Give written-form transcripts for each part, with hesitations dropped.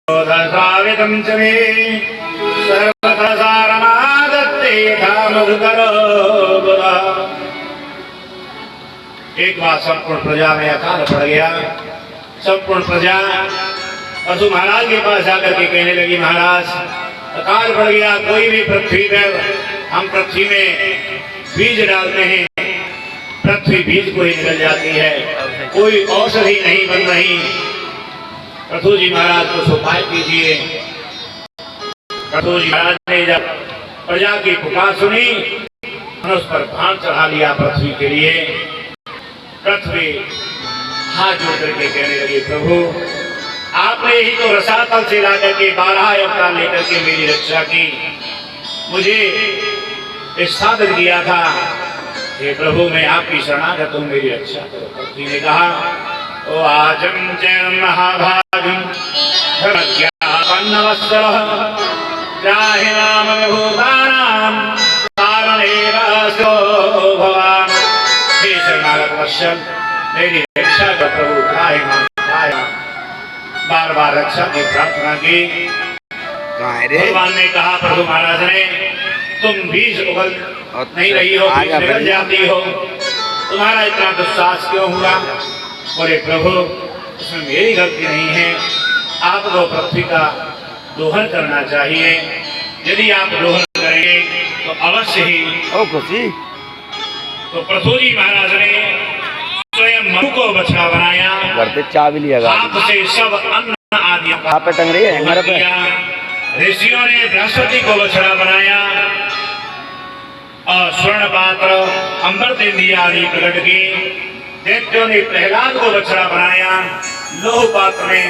सावितं च मे सर्वथा सारमादत्ते यथा मधुकरो बुधा। एक बार संपूर्ण प्रजा में अकाल पड़ गया। संपूर्ण प्रजा पशु महाराज के पास जाकर के कहने लगी, महाराज अकाल पड़ गया, कोई भी पृथ्वी पर, हम पृथ्वी में बीज डालते हैं, पृथ्वी बीज को ही निकल जाती है, कोई औषधि नहीं बन रही। पृथु जी महाराज को उपाय कीजिए। पृथु जी महाराज ने जब प्रजा की पुकार सुनी, उस पर भान चढ़ा लिया पृथ्वी के लिए। पृथ्वी हाथ जोड़ करके कहने लगी, प्रभु आपने ही तो रसातल से लाकर के 12 अवतार लेकर के मेरी रक्षा की, मुझे इस साधन दिया था कि प्रभु मैं आपकी शरणागत हूं, मेरी रक्षा करो। पृथ्वी ने कहा, ओ आजम जय महाभागम धर्मज्ञापन्नवत्सरः जाहि नाम विभूतानां कारणेवासो भवान्। हे शरणागत वत्सल, मेरी रक्षा कर प्रभु, बार बार रक्षा की प्रार्थना की। भगवान ने कहा, प्रभु महाराज ने, तुम बीज उगल नहीं रही हो, निकल जाती हो, तुम्हारा इतना दुस्साहस क्यों हुआ? बोले प्रभु इसमें मेरी गलती नहीं है, आपको पृथ्वी का दोहन करना चाहिए। यदि आप दोहन करेंगे तो अवश्य ही तो पृथु जी महाराज ने स्वयं मधु को बछड़ा बनाया, हाथ से सब अन्न आदि टंग रही है। ऋषियों ने बृहस्पति को बछड़ा बनाया और स्वर्ण पात्र अमृत आदि प्रकट की। दैत्यों ने प्रहलाद को बछड़ा बनाया, लोह पात्र में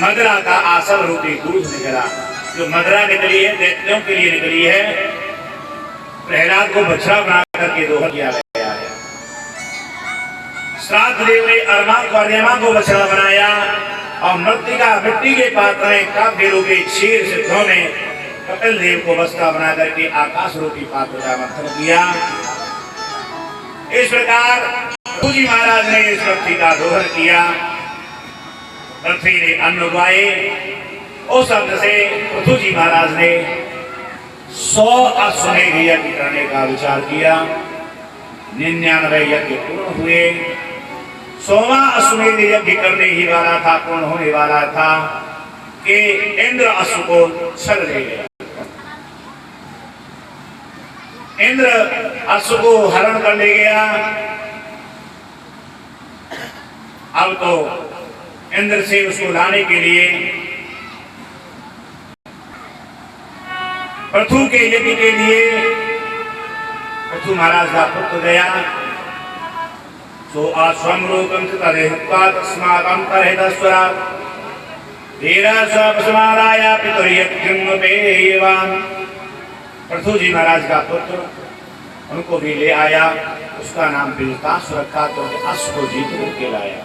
मदरा का आसल रूपी दूध निकला, जो मदरा निकली है दैत्यों के लिए निकली है। प्रहलाद को बछड़ा बना करके दोहन किया गया है। श्राद्ध देव ने अर्मा को बछड़ा बनाया और मृतिका मिट्टी के पात्र में काव्य रूपी क्षीर सिद्धों ने कपिल देव को बछड़ा बना करके आकाश रूपी पात्र का मंथन किया। इस प्रकार पृथु जी महाराज ने इस पृथ्वी का दोहन किया। पृथ्वी ने अन्न उगाए। उस शब्द से पृथु जी महाराज ने 100 अश्वमेध यज्ञ करने का विचार किया। 99 यज्ञ पूर्ण हुए। 100वां अश्वमेध यज्ञ करने ही वाला था, पूर्ण होने वाला था कि इंद्र अश्व को छल ले गया। इंद्र अश्व को हरण कर ले गया। अब तो इंद्र से उसको लाने के लिए पृथु के यज्ञ के लिए पृथु महाराज का पुत्र गया। सो आश्वम रूपम तस्माकं परहितस्वरा धीरा स्वपसमादाया पितुर्यज्ञं पेयवान्। पृथु जी महाराज का पुत्र उनको भी ले आया। उसका नाम विजितासुर रखा, तो अश्व को जीत करके लाया।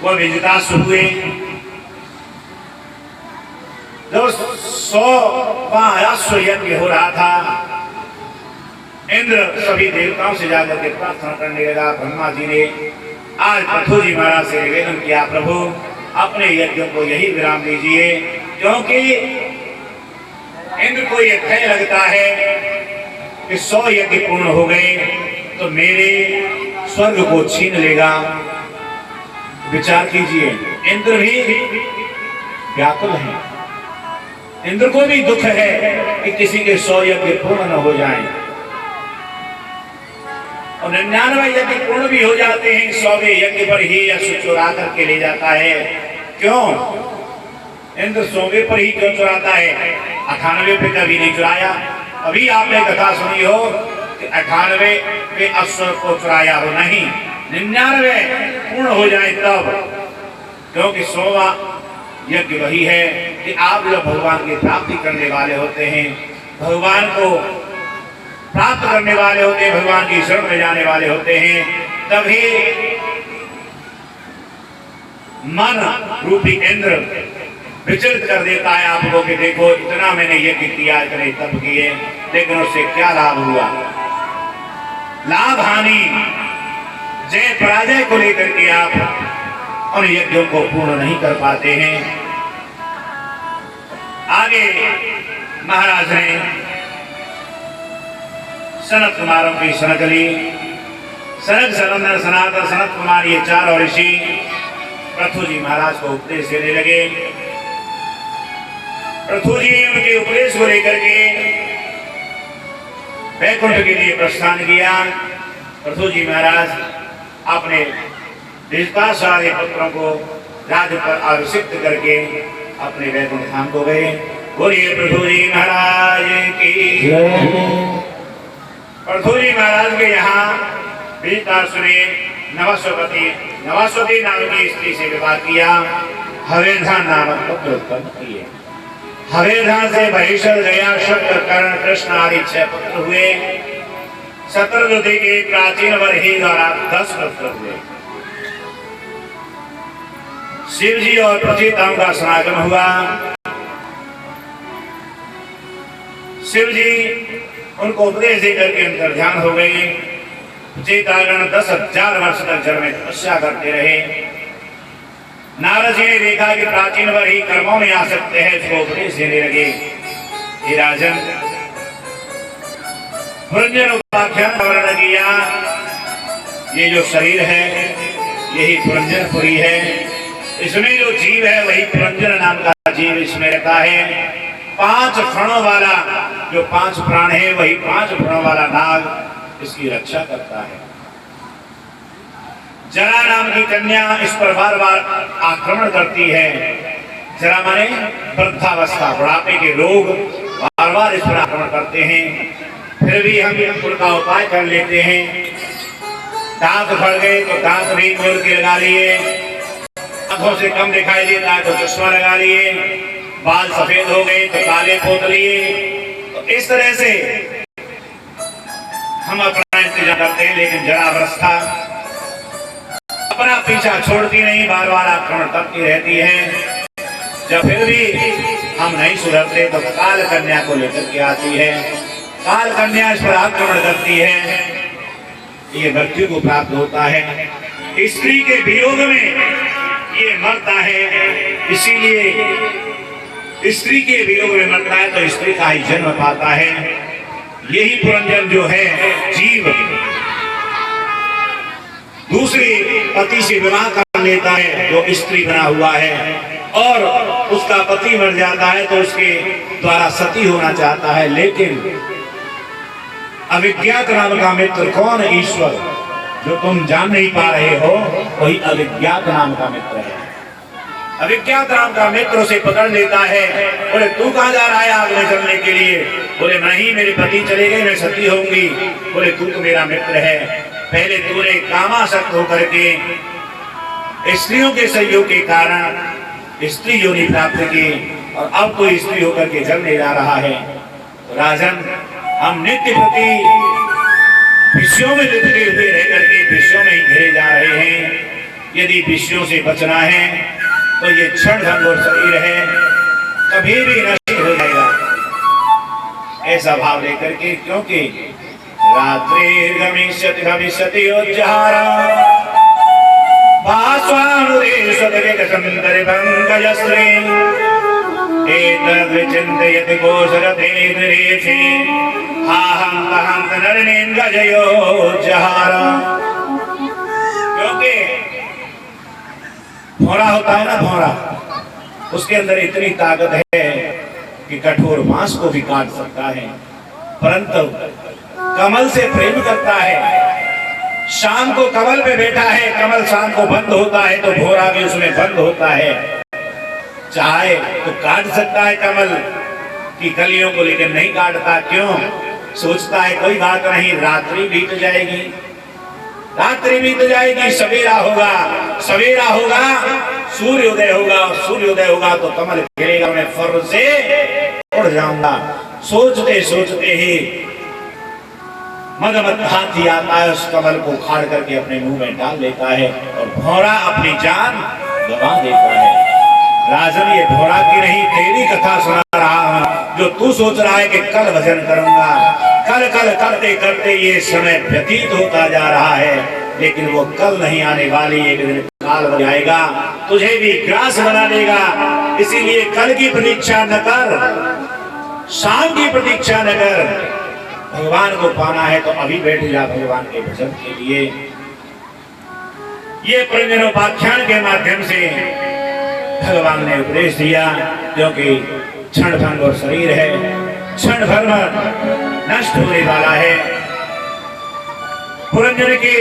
वो विजितासुर हुए। जब 100वां अश्व यज्ञ हो रहा था, इंद्र सभी देवताओं से जाकर के प्रार्थना करने लगा। ब्रह्मा जी ने आज पृथु जी महाराज से निवेदन किया, प्रभु अपने यज्ञ को यही विराम दीजिए, क्योंकि इंद्र को यह भय लगता है कि 100 यज्ञ पूर्ण हो गए तो मेरे स्वर्ग को छीन लेगा। विचार कीजिए, इंद्र भी व्याकुल है। इंद्र को भी दुख है कि किसी के 100 यज्ञ पूर्ण न हो जाएं। और 99 यज्ञ पूर्ण भी हो जाते हैं, 100वें यज्ञ पर ही अश्व चुरा करके ले जाता है। क्यों इंद्र 100वें पर ही क्यों चुराता है? 98 पे कभी नहीं चुराया। अभी आपने कथा सुनी हो कि 98 पे अश्व को चुराया हो, नहीं, 99 पूर्ण हो जाए तब। क्योंकि 100वां यज्ञ वही है कि आप जब भगवान की प्राप्ति करने वाले होते हैं, भगवान को प्राप्त करने वाले होते हैं, भगवान की शरण में जाने वाले होते हैं, तभी मन रूपी इंद्र विचलित कर देता है आपको कि देखो इतना मैंने यज्ञ किया, इतने तप किए, लेकिन उससे क्या लाभ हुआ? लाभ हानि जय पराजय को लेकर के आप उन यज्ञों को पूर्ण नहीं कर पाते हैं। आगे महाराज ने सनत कुमारों की सनक ली। सनक, सनंदन, सनातन, सनत कुमार, ये चारों ऋषि पृथु जी महाराज को उपदेश देने लगे। पृथु जी उनके उपदेश को लेकर के वैकुंठ के लिए प्रस्थान किया। पृथु जी महाराज अपने धृतराष्ट्र पुत्रों को राज्य पर अभिषिक्त करके अपने वैकुंठ धाम को गए। बोलिए पृथु जी महाराज की। पृथु जी महाराज के यहाँ धृतराष्ट्र ने नवास्वती नाम की स्त्री से विवाह किया। हवेधा नामक पुत्र उत्पन्न किए। हवेधा से महिषर, गया, शुक्र, कर्ण, कृष्ण आदि 6 पुत्र हुए। शतरुद्धि के प्राचीन वर्ही द्वारा 10 पुत्र हुए। शिव जी और पृथ्वी धाम का समागम हुआ। शिव जी उनको उपदेश देकर के अंतर ध्यान हो गए। चेतागण 10,000 वर्ष तक जल में तपस्या करते रहे। नारद जी ने देखा कि प्राचीन वर ही कर्मों में आ सकते हैं, इसको उपदेश देने लगे। हे राजन, पुरंजन उपाख्यान वर्णन किया। ये जो शरीर है यही पुरंजनपुरी है। इसमें जो जीव है वही पुरंजन नाम का जीव इसमें रहता है। 5 फणों वाला जो 5 प्राण है वही 5 फणों वाला नाग इसकी रक्षा करता है। जरा नाम की कन्या इस पर बार बार आक्रमण करती है। जरा माने वृद्धावस्था, बुढ़ापे के लोग बार बार इस पर आक्रमण करते हैं। फिर भी हम उनका उपाय कर लेते हैं। दांत फड़ गए तो दांत भी मोड़ के लगा लिए। आंखों से कम दिखाई देता तो चश्मा लगा लिए। बाल सफेद हो गए तो काले पोत लिए। तो इस तरह से हम अपना इंतजाम करते हैं, लेकिन जरावस्था अपना पीछा छोड़ती नहीं, बार बार आक्रमण करती रहती है। जब फिर भी हम नहीं सुधरते तो काल कन्या को लेकर के आती है। काल कन्या इस पर आक्रमण करती है, ये मृत्यु को प्राप्त होता है। स्त्री के वियोग में ये मरता है, इसीलिए स्त्री के वियोग में मरता है तो स्त्री का ही जन्म पाता है। यही पुरंजन जो है जीव दूसरे पति से विवाह कर लेता है जो स्त्री बना हुआ है, और उसका पति मर जाता है तो उसके द्वारा सती होना चाहता है। लेकिन अविज्ञात नाम का मित्र कौन? ईश्वर, जो तुम जान नहीं पा रहे हो वही अविज्ञात नाम का मित्र है। अविज्ञात नाम का मित्र उसे पकड़ लेता है। बोले तू कहाँ जा रहा है आग में जलने के लिए? बोले नहीं, मेरे पति चले गए, मैं सती होंगी। बोले तू तो मेरा मित्र है, पहले तूने कामासक्त होकर के स्त्रियों के सहयोग के कारण स्त्री योनि प्राप्त की, और अब कोई स्त्री होकर के जलने जा रहा है। राजन, हम नित्य प्रति विषयों में लिपटे हुए रह करके विषयों में ही घिरे जा रहे हैं। यदि विषयों से बचना है तो ये क्षण भंग और शरीर है, कभी भी नष्ट हो जाएगा, ऐसा भाव लेकर के। क्योंकि रात्रि गमिष्यति भविष्यति उज्जहारा एतद्विचिन्तयति कोशरथेन्द्रेषि हाहं तहं नरनेन्द्रजयोज्जहारा। क्योंकि भौरा होता है ना, भौरा, उसके अंदर इतनी ताकत है कि कठोर मांस को भी काट सकता है, परंतु कमल से प्रेम करता है। शाम को कमल पे बैठा है, कमल शाम को बंद होता है तो भौरा भी उसमें बंद होता है। चाहे तो काट सकता है कमल की कलियों को, लेकिन नहीं काटता। क्यों? सोचता है कोई बात नहीं, रात्रि बीत जाएगी, रात्रि बीत जाएगी, सवेरा होगा, सवेरा होगा, सूर्योदय होगा, सूर्योदय होगा तो कमल खिलेगा, मैं फर से उड़ जाऊंगा। सोचते सोचते ही मदमत हाथी आता है, उस कमल को उखाड़ करके अपने मुंह में डाल लेता है और भौरा अपनी जान गवा देता है। राजन, ये भौरा की नहीं तेरी कथा सुना रहा हूं, जो तू सोच रहा है कि कल भजन करूंगा, कल कल करते करते ये समय व्यतीत होता जा रहा है, लेकिन वो कल नहीं आने वाली। एक दिन काल हो जाएगा, तुझे भी ग्रास बना लेगा। इसीलिए कल की प्रतीक्षा न कर, शाम की प्रतीक्षा न कर। भगवान को पाना है तो अभी बैठ जा भगवान के भजन के लिए। ये प्रयोजनोपाख्यान के माध्यम से भगवान ने उपदेश दिया, क्योंकि क्षण भंग और शरीर है, क्षण भर में नष्ट होने वाला है। पुरंजन की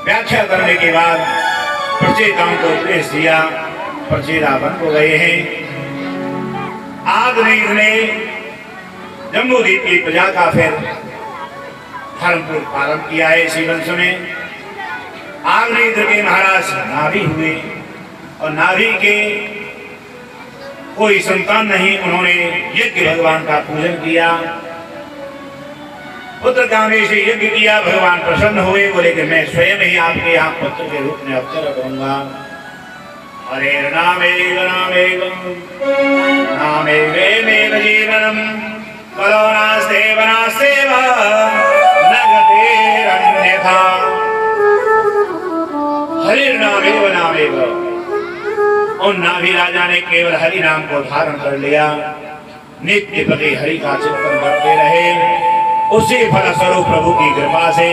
व्याख्या करने के बाद प्रचेताओं को उपदेश दिया। प्रचेता वन को गए हैं। आग्नेय ने जम्बूद्वीप की प्रजा का फिर धर्मपूर्वक पालन किया है। इसी वंश में आग्नेय के महाराज नाभि हुए और नाभि के कोई संतान नहीं, उन्होंने यज्ञ भगवान का पूजन किया, पुत्र कामने से यज्ञ किया। भगवान प्रसन्न हुए, बोले कि मैं स्वयं ही आपके यहाँ पुत्र के रूप में अवतार करूंगा। हरे नामेव नामेव नामेवेमेव जीवनम कलो नास्तेव नास्तेव न गतिरन्यथा। हरे नामेव नामेव। उन नाभि राजा ने केवल हरि नाम को धारण कर लिया, नित्य प्रति हरि का चिंतन करते रहे। उसी फलस्वरूप प्रभु की कृपा से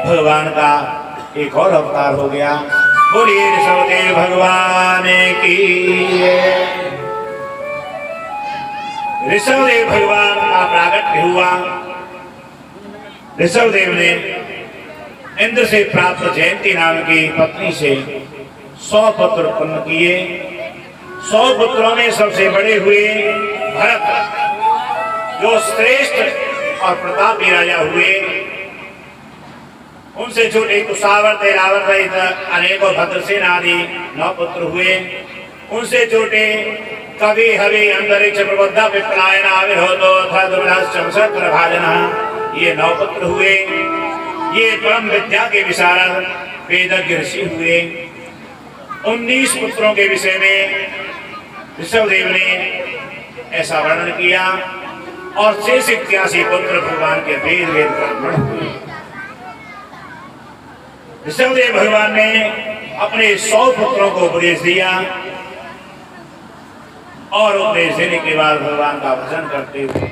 भगवान का एक और अवतार हो गया। बोलिए ऋषभदेव भगवान की। ऋषभदेव भगवान का प्रागट्य हुआ। ऋषभदेव ने इंद्र से प्राप्त जयंती नाम की पत्नी से 100 पुत्र उत्पन्न किए। 100 पुत्रों में सबसे बड़े हुए भरत, जो श्रेष्ठ और प्रतापी राजा हुए। उनसे छोटे कुशावर्त, ऐरावत सहित अनेकों भद्रसेन आदि 9 पुत्र हुए। उनसे छोटे कवि, हवि, अंतरिक्ष, प्रबुद्ध, विप्लायन, आविर्होतो अथा दुर्लभ, चमसत्र, भाजन, ये 9 पुत्र हुए। ये परम विद्या के विशारद वेदज्ञ ऋषि हुए। 19 पुत्रों के विषय में ऋषभदेव ने ऐसा वर्णन किया और शेष 81 पुत्र भगवान के वेद ब्राह्मण हुए। ऋषभदेव भगवान ने अपने 100 पुत्रों को उपदेश दिया और उपदेश देने के बाद भगवान का भजन करते हुए